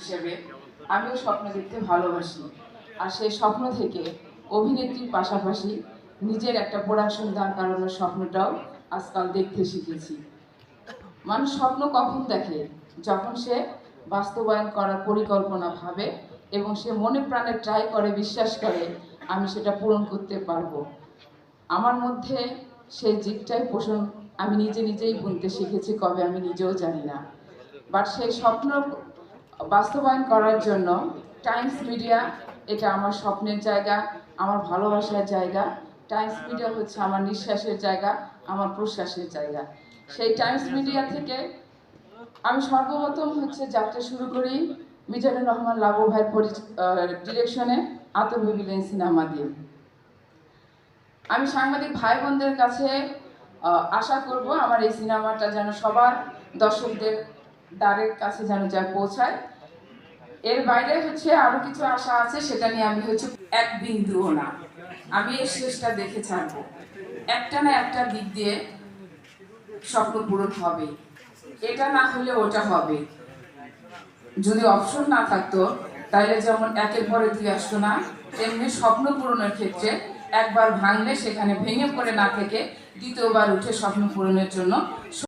হিসেবে আমিও স্বপ্ন দেখতে ভালোবাসি। আর সেই স্বপ্ন থেকে অভিনেত্রীর পাশাপাশি নিজের একটা প্রোডাকশন দাঁড় করানোর স্বপ্নটাও আজকাল দেখতে শিখেছি। মানুষ স্বপ্ন কখন দেখে? যখন সে বাস্তবায়ন করার পরিকল্পনা ভাবে এবং সে মনে প্রাণে ট্রাই করে, বিশ্বাস করে আমি সেটা পূরণ করতে পারবো। আমার মধ্যে সেই জিদটাই পোষণ আমি নিজেই বুনতে শিখেছি, কবে আমি নিজেও জানি না। বাট সেই স্বপ্ন বাস্তবায়ন করার জন্য টাইমস মিডিয়া এটা আমার স্বপ্নের জায়গা, আমার ভালোবাসার জায়গা। টাইমস মিডিয়া হচ্ছে আমার নিঃশ্বাসের জায়গা, আমার প্রশ্বাসের জায়গা। সেই টাইমস মিডিয়া থেকে আমি সর্বপ্রথম যাত্রা শুরু করি মিজানুর রহমান লাবু ভাইয়ের ডিরেকশনে আত্মবিবিলেন সিনেমা দিয়ে। আমি সাংবাদিক ভাই বোনদের কাছে আশা করব আমার এই সিনেমাটা যেন সবার দর্শকদের দ্বারের কাছে যেন পৌঁছায়। এর বাইরে আরো কিছু আশা আছে, সেটা নিয়ে আমি এক বিন্দুও না, আমি এর শেষটা দেখে ছাড়বো। একটা না একটা দিক দিয়ে স্বপ্ন পূরণ হবে, এটা না হলে ওটা হবে। যদি অপশন না থাকতো তাহলে যেমন একের পরে দুই আসতো না, তেমনি স্বপ্ন পূরণের ক্ষেত্রে একবার ভাঙলে সেখানে ভেঙে পড়ে না থেকে দ্বিতীয়বার উঠে স্বপ্ন পূরণের জন্য